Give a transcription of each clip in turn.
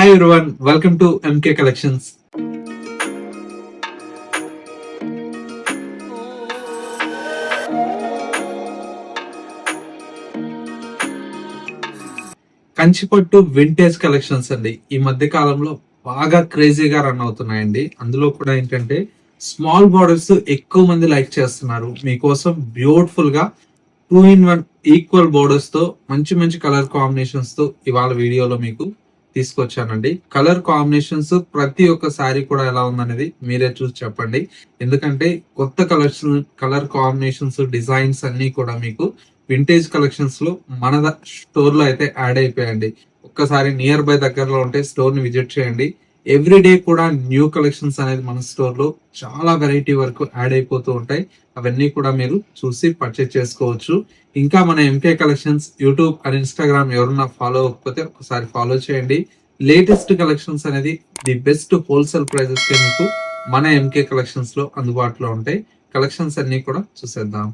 Hi everyone, welcome to MK collections. కంచిపట్టు vintage collections అండి. ఈ మధ్య కాలంలో బాగా క్రేజీగా రన్ అవుతున్నాయండి. అందులో కూడా ఏంటంటే స్మాల్ బార్డర్స్ ఎక్కువ మంది లైక్ చేస్తున్నారు. మీకోసం బ్యూటిఫుల్ గా 2-in-1 ఈక్వల్ బోర్డర్స్ తో మంచి మంచి కలర్ కాంబినేషన్స్ తో ఇవాళ వీడియోలో మీకు తీసుకొచ్చానండి. కలర్ కాంబినేషన్స్ ప్రతి ఒక్క సారీ కూడా ఎలా ఉందనేది మీరే చూసి చెప్పండి. ఎందుకంటే కొత్త కలర్ కాంబినేషన్స్, డిజైన్స్ అన్ని కూడా మీకు వింటేజ్ కలెక్షన్స్ లో మన స్టోర్ లో అయితే యాడ్ అయిపోయాయండి. ఒక్కసారి నియర్ బై దగ్గరలో ఉంటే స్టోర్ ని విజిట్ చేయండి. ఎవ్రీ డే కూడా న్యూ కలెక్షన్స్ అనేది మన స్టోర్ లో చాలా వెరైటీ వరకు యాడ్ అయిపోతూ ఉంటాయి. అవన్నీ కూడా మీరు చూసి పర్చేజ్ చేసుకోవచ్చు. ఇంకా మన MK collections YouTube and Instagram ఎవరన్నా ఫాలో అవ్వకపోతే ఒకసారి ఫాలో చేయండి. లేటెస్ట్ కలెక్షన్స్ అనేది ది బెస్ట్ హోల్సేల్ ప్రైజెస్ కి మీకు మన ఎంకే కలెక్షన్స్ లో అందుబాటులో ఉంటాయి. కలెక్షన్స్ అన్ని కూడా చూసేద్దాం.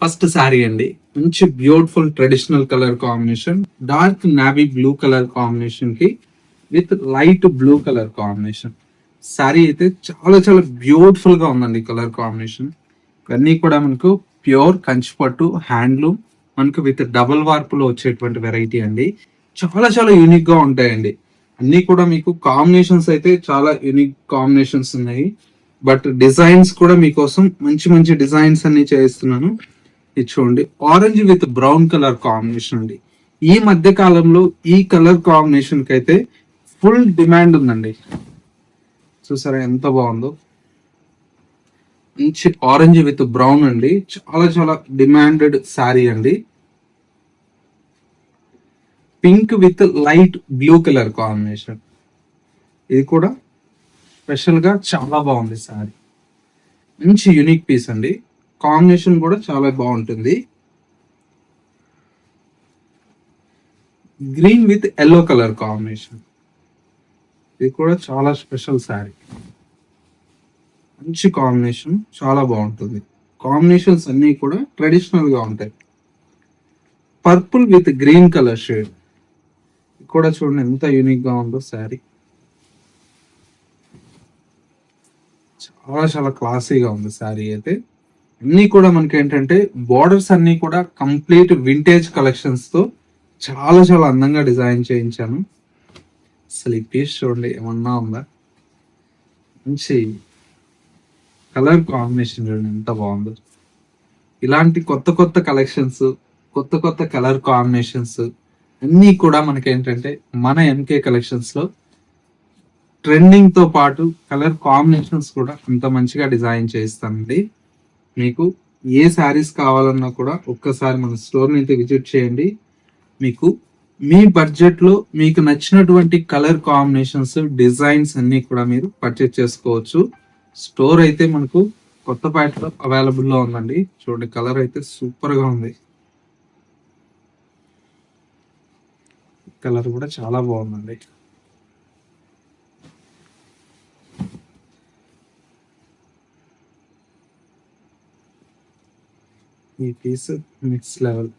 ఫస్ట్ శారీ అండి, మంచి beautiful traditional colour combination, dark navy blue colour combination కి with light blue colour combination. Sari అయితే చాలా చాలా బ్యూటిఫుల్ గా ఉందండి. కలర్ కాంబినేషన్ ఇవన్నీ కూడా మనకు ప్యూర్ కంచిపట్టు హ్యాండ్లూమ్, మనకు విత్ డబుల్ వార్పులో వచ్చేటువంటి వెరైటీ అండి. చాలా చాలా యూనిక్ గా ఉంటాయండి. అన్ని కూడా మీకు కాంబినేషన్స్ అయితే చాలా యూనిక్ కాంబినేషన్స్ ఉన్నాయి. బట్ డిజైన్స్ కూడా మీకోసం మంచి మంచి డిజైన్స్ అన్ని చేస్తున్నాను. ఇది చూడండి, orange with brown colour combination అండి. ఈ మధ్య కాలంలో ఈ కలర్ కాంబినేషన్ కి అయితే ఫుల్ డిమాండ్ ఉందండి. చూసారా ఎంత బాగుందో. మంచి ఆరెంజ్ విత్ బ్రౌన్ అండి, చాలా చాలా డిమాండెడ్ శారీ అండి. Pink with light blue colour combination, ఇది కూడా స్పెషల్ గా చాలా బాగుంది శారీ. మంచి యూనిక్ పీస్ అండి. కాంబినేషన్ కూడా చాలా బాగుంటుంది. Green with yellow colour combination, ఇది కూడా చాలా స్పెషల్ శారీ. మంచి కాంబినేషన్, చాలా బాగుంటుంది. కాంబినేషన్స్ అన్ని కూడా ట్రెడిషనల్ గా ఉంటాయి. Purple with green colour shade, కూడా చూడండి ఎంత యూనిక్ గా ఉందో శారీ. చాలా చాలా క్లాసీగా ఉంది శారీ అయితే. అన్ని కూడా మనకి ఏంటంటే బోర్డర్స్ అన్ని కూడా కంప్లీట్ వింటేజ్ కలెక్షన్స్ తో చాలా చాలా అందంగా డిజైన్ చేయించాను. అసలు ఈ పీస్ చూడండి ఏమన్నా ఉందా. మంచి కలర్ కాంబినేషన్ చూడండి ఎంత బాగుందో. ఇలాంటి కొత్త కొత్త కలెక్షన్స్, కొత్త కొత్త కలర్ కాంబినేషన్స్ అన్నీ కూడా మనకి ఏంటంటే మన ఎంకే కలెక్షన్స్ లో ట్రెండింగ్ తో పాటు కలర్ కాంబినేషన్స్ కూడా అంత మంచిగా డిజైన్ చేయిస్తానండి. మీకు ఏ శారీస్ కావాలన్నా కూడా ఒక్కసారి మన స్టోర్ ని అయితే విజిట్ చేయండి. మీకు మీ బడ్జెట్ లో మీకు నచ్చినటువంటి కలర్ కాంబినేషన్స్, డిజైన్స్ అన్ని కూడా మీరు పర్చేజ్ చేసుకోవచ్చు. స్టోర్ అయితే మనకు కొత్తపేటలో అవైలబుల్ లో ఉందండి. చూడండి కలర్ అయితే సూపర్ గా ఉంది. కలర్ కూడా చాలా బాగుందండి. ఈ piece next level.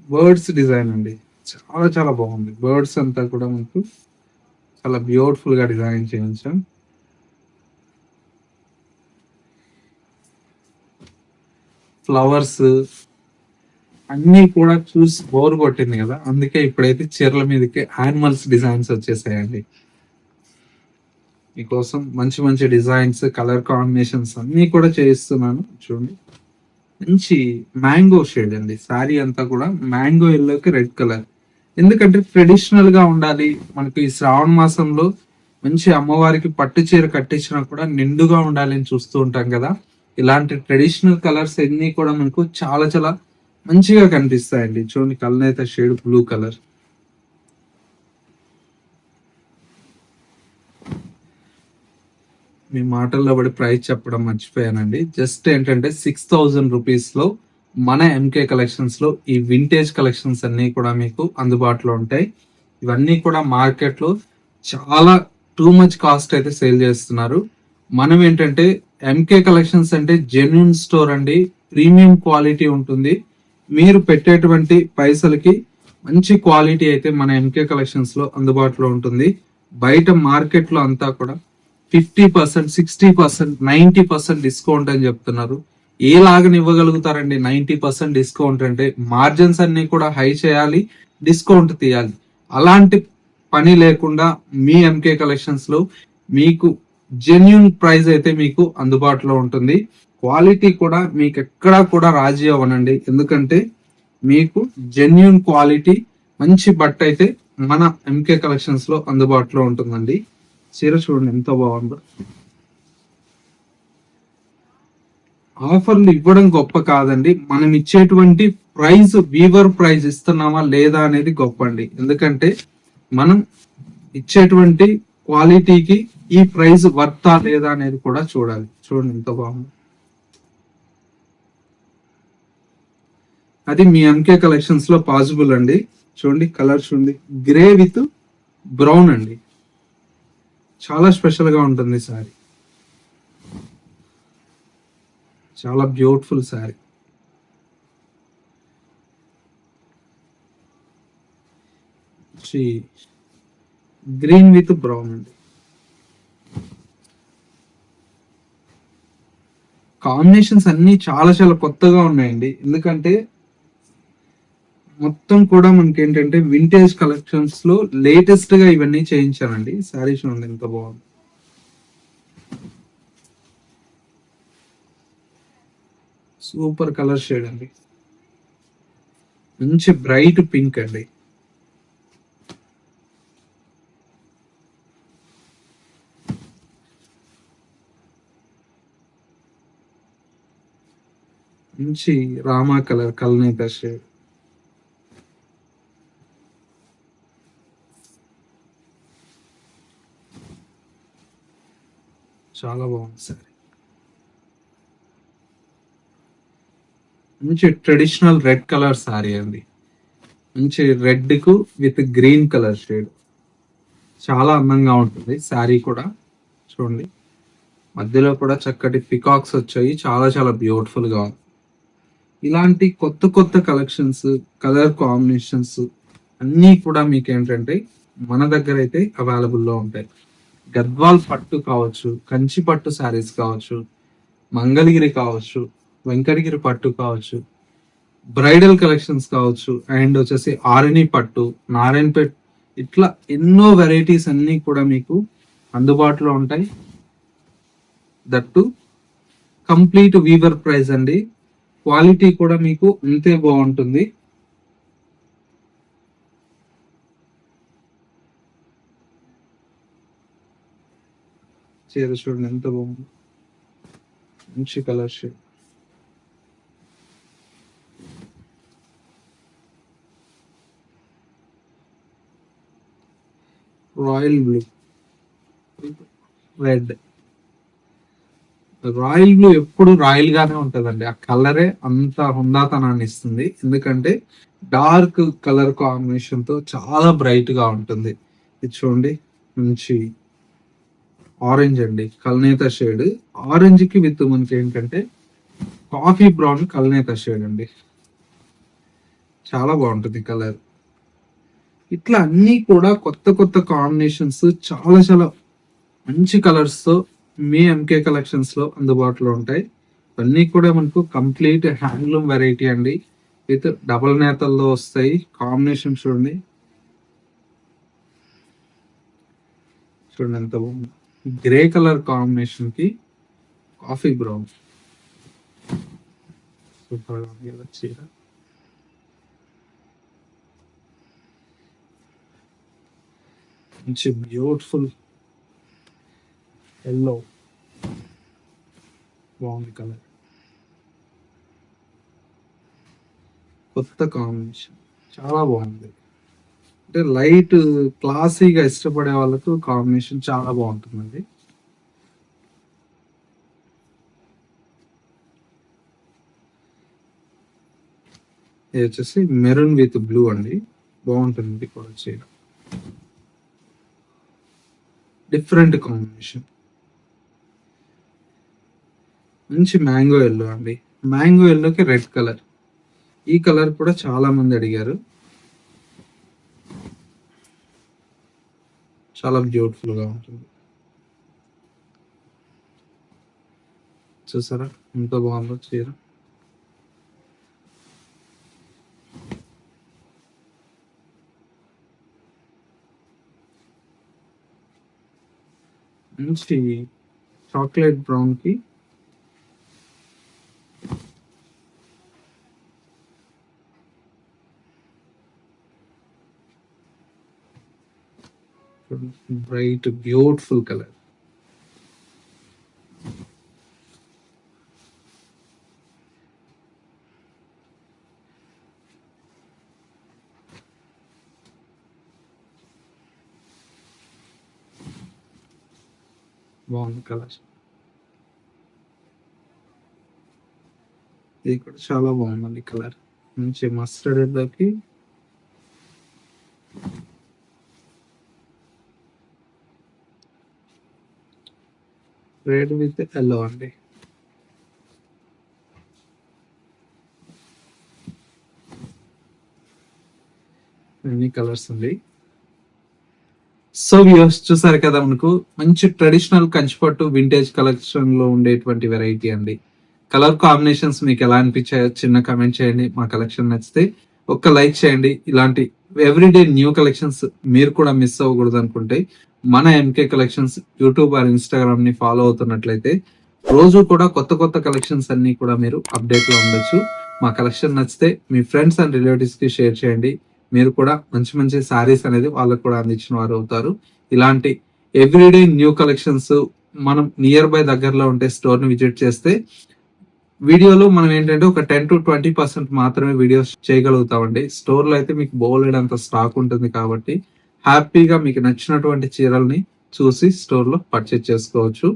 Birds design అండి, చాలా చాలా బాగుంది. బర్డ్స్ అంతా కూడా మనకు చాలా బ్యూటిఫుల్ గా డిజైన్ చేయించాం. ఫ్లవర్స్ అన్ని కూడా చూసి బోర్ కొట్టింది కదా, అందుకే ఇప్పుడైతే చీరల మీదకి యానిమల్స్ డిజైన్స్ వచ్చేసాయండి. మీకోసం మంచి మంచి డిజైన్స్, కలర్ కాంబినేషన్స్ అన్ని కూడా చేయిస్తున్నాను. చూడండి మంచి మ్యాంగో షేడ్ అండి. శారీ అంతా కూడా మ్యాంగో ఎల్లోకి రెడ్ కలర్. ఎందుకంటే ట్రెడిషనల్ గా ఉండాలి మనకి. ఈ శ్రావణ మాసంలో మంచి అమ్మవారికి పట్టు చీర కట్టించినా కూడా నిండుగా ఉండాలి అని చూస్తూ ఉంటాం కదా. ఇలాంటి ట్రెడిషనల్ కలర్స్ అన్ని కూడా మనకు చాలా చాలా మంచిగా కనిపిస్తాయండి. చూడండి కలర్ అయితే షేడ్ బ్లూ కలర్. మీ మాటల్లో పడి ప్రైస్ చెప్పడం మర్చిపోయానండి. జస్ట్ ఏంటంటే 6,000 రూపీస్ లో మన ఎంకే కలెక్షన్స్ లో ఈ వింటేజ్ కలెక్షన్స్ అన్ని కూడా మీకు అందుబాటులో ఉంటాయి. ఇవన్నీ కూడా మార్కెట్ లో చాలా టూ మచ్ కాస్ట్ అయితే సేల్ చేస్తున్నారు. మనం ఏంటంటే ఎంకే కలెక్షన్స్ అంటే జెన్యూన్ స్టోర్ అండి. ప్రీమియం క్వాలిటీ ఉంటుంది. మీరు పెట్టేటువంటి పైసలకి మంచి క్వాలిటీ అయితే మన ఎంకే కలెక్షన్స్ లో అందుబాటులో ఉంటుంది. బయట మార్కెట్ లో అంతా కూడా 50%, 60%, 90% డిస్కౌంట్ అని చెప్తున్నారు. ఏలాగని ఇవ్వగలుగుతారండి 90% డిస్కౌంట్ అంటే? మార్జిన్స్ అన్ని కూడా హై చేయాలి, డిస్కౌంట్ తీయాలి. అలాంటి పని లేకుండా మీ ఎంకే కలెక్షన్స్ లో మీకు జెన్యున్ ప్రైస్ అయితే మీకు అందుబాటులో ఉంటుంది. క్వాలిటీ కూడా మీకు ఎక్కడా కూడా రాజీ అవ్వనండి, ఎందుకంటే మీకు జెన్యున్ క్వాలిటీ మంచి బట్ట అయితే మన ఎంకే కలెక్షన్స్ లో అందుబాటులో ఉంటుందండి. చీర చూడండి ఎంత బాగుందో. ఆఫర్లు ఇవ్వడం గొప్ప కాదండి, మనం ఇచ్చేటువంటి ప్రైస్ వీవర్ ప్రైస్ ఇస్తున్నామా లేదా అనేది గొప్ప అండి. ఎందుకంటే మనం ఇచ్చేటువంటి క్వాలిటీకి ఈ ప్రైస్ వర్తా లేదా అనేది కూడా చూడాలి. చూడండి ఎంత బాగుంది. అది మీ ఎంకే కలెక్షన్స్ లో పాసిబుల్ అండి. చూడండి కలర్ చూడండి, గ్రే విత్ బ్రౌన్ అండి. చాలా స్పెషల్ గా ఉంటుంది సారీ, చాలా beautiful sorry. Green with brown అండి. కాంబినేషన్స్ అన్ని చాలా చాలా కొత్తగా ఉన్నాయండి, ఎందుకంటే మొత్తం కూడా మనకి ఏంటంటే వింటేజ్ కలెక్షన్స్ లో లేటెస్ట్ గా ఇవన్నీ చేయించానండి. సారీ చూడండి ఎంత బాగుంది. సూపర్ కలర్ షేడ్ అండి, మంచి బ్రైట్ పింక్ అండి. మంచి రామా కలర్, కల్నేత షేడ్. చాలా బాగుంది సార్. మంచి ట్రెడిషనల్ రెడ్ కలర్ సారీ అండి. మంచి రెడ్ కు విత్ గ్రీన్ కలర్ షేడ్, చాలా అందంగా ఉంటుంది శారీ కూడా. చూడండి మధ్యలో కూడా చక్కటి పికాక్స్ వచ్చాయి, చాలా చాలా బ్యూటిఫుల్ గా ఉంది. ఇలాంటి కొత్త కొత్త కలెక్షన్స్, కలర్ కాంబినేషన్స్ అన్నీ కూడా మీకు ఏంటంటే మన దగ్గర అయితే అవైలబుల్లో ఉంటాయి. గద్వాల్ పట్టు కావచ్చు, కంచి పట్టు శారీస్ కావచ్చు, మంగళగిరి కావచ్చు, వెంకటగిరి పట్టు కావచ్చు, బ్రైడల్ కలెక్షన్స్ కావచ్చు, అండ్ వచ్చేసి ఆరణి పట్టు, నారాయణపేట్, ఇట్లా ఎన్నో వెరైటీస్ అన్ని కూడా మీకు అందుబాటులో ఉంటాయి. దట్టు కంప్లీట్ వీవర్ ప్రైస్ అండి. క్వాలిటీ కూడా మీకు అంతే బాగుంటుంది. చీర చూడండి ఎంత బాగుంది, మంచి colour shade. Royal blue, red. Royal blue ఎప్పుడు రాయల్ గానే ఉంటదండి, ఆ కలరే అంత హుందాతనాన్ని ఇస్తుంది. ఎందుకంటే డార్క్ కలర్ కాంబినేషన్ తో చాలా బ్రైట్ గా ఉంటుంది. ఇది చూడండి మంచి ఆరెంజ్ అండి, కల్నేత షేడ్. ఆరెంజ్ కి విత్ మనకి ఏంటంటే కాఫీ బ్రౌన్ కల్నేత షేడ్ అండి, చాలా బాగుంటుంది కలర్. ఇట్లా అన్ని కూడా కొత్త కొత్త కాంబినేషన్స్, చాలా చాలా మంచి కలర్స్ తో మీ ఎంకే కలెక్షన్స్ లో అందుబాటులో ఉంటాయి. అన్నీ కూడా మనకు కంప్లీట్ హ్యాండ్లూమ్ వెరైటీ అండి, విత్ డబల్ నేతల్లో వస్తాయి. కాంబినేషన్ చూడండి, చూడండి ఎంత బాగుంది. గ్రే కలర్ కాంబినేషన్ కి కాఫీ బ్రౌన్, సూపర్ గా ఉంది చీర. మంచి బ్యూటిఫుల్ ఎల్లో, బాగుంది కలర్. కొత్త కాంబినేషన్, చాలా బాగుంది. అంటే లైట్ క్లాసీగా ఇష్టపడే వాళ్ళకు కాంబినేషన్ చాలా బాగుంటుందండి. ఇది వచ్చేసి మెరూన్ విత్ బ్లూ అండి, బాగుంటుంది కూడా చీర. డిఫరెంట్ కాంబినేషన్, మంచి మ్యాంగో ఎల్లో అండి. మ్యాంగో ఎల్లోకి రెడ్ కలర్, ఈ కలర్ కూడా చాలా మంది అడిగారు. చాలా బ్యూటిఫుల్ గా ఉంటుంది. చూసారా ఎంత బాగుందో చీర. మంచి చాక్లెట్ బ్రౌన్ కి బ్రైట్ బ్యూటిఫుల్ కలర్. బాగుంది కలర్. ఇది కూడా చాలా బాగుందండి కలర్. మంచి మస్టర్డ్ ఎల్లోకి రెడ్ విత్ ఎల్లో అండి. అన్ని కలర్స్ అండి. సో వ్యూవర్స్ చూసారు కదా, మనకు మంచి ట్రెడిషనల్ కంచిపట్టు వింటేజ్ కలెక్షన్ లో ఉండేటువంటి వెరైటీ అండి. కలర్ కాంబినేషన్స్ మీకు ఎలా అనిపించాయో చిన్న కామెంట్ చేయండి. మా కలెక్షన్ నచ్చితే ఒక్క లైక్ చేయండి. ఇలాంటి ఎవ్రీడే న్యూ కలెక్షన్స్ మీరు కూడా మిస్ అవ్వకూడదు అనుకుంటే మన MK collections YouTube or Instagram ని ఫాలో అవుతున్నట్లయితే రోజు కూడా కొత్త కొత్త కలెక్షన్స్ అన్ని కూడా మీరు అప్డేట్ లో ఉండొచ్చు. మా కలెక్షన్ నచ్చితే మీ ఫ్రెండ్స్ అండ్ రిలేటివ్స్ కి షేర్ చేయండి. మీరు కూడా మంచి మంచి సారీస్ అనేది వాళ్ళకు కూడా అందించిన వారు అవుతారు. ఇలాంటి ఎవ్రీడే న్యూ కలెక్షన్స్ మనం నియర్ బై దగ్గరలో ఉంటే స్టోర్ ని విజిట్ చేస్తే వీడియోలో మనం ఏంటంటే ఒక 10 to 20% మాత్రమే వీడియోస్ చేయగలుగుతామండి. స్టోర్ లో అయితే మీకు బోలెడంత స్టాక్ ఉంటుంది కాబట్టి హ్యాపీగా మీకు నచ్చినటువంటి చీరల్ని చూసి స్టోర్ లో పర్చేజ్ చేసుకోవచ్చు.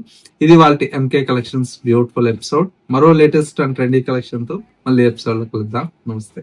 ఇది వాళ్ళ ఎంకే కలెక్షన్స్ బ్యూటిఫుల్ ఎపిసోడ్. మరో లేటెస్ట్ అండ్ ట్రెండీ కలెక్షన్ తో మళ్ళీ ఎపిసోడ్ లో కలుద్దాం. నమస్తే.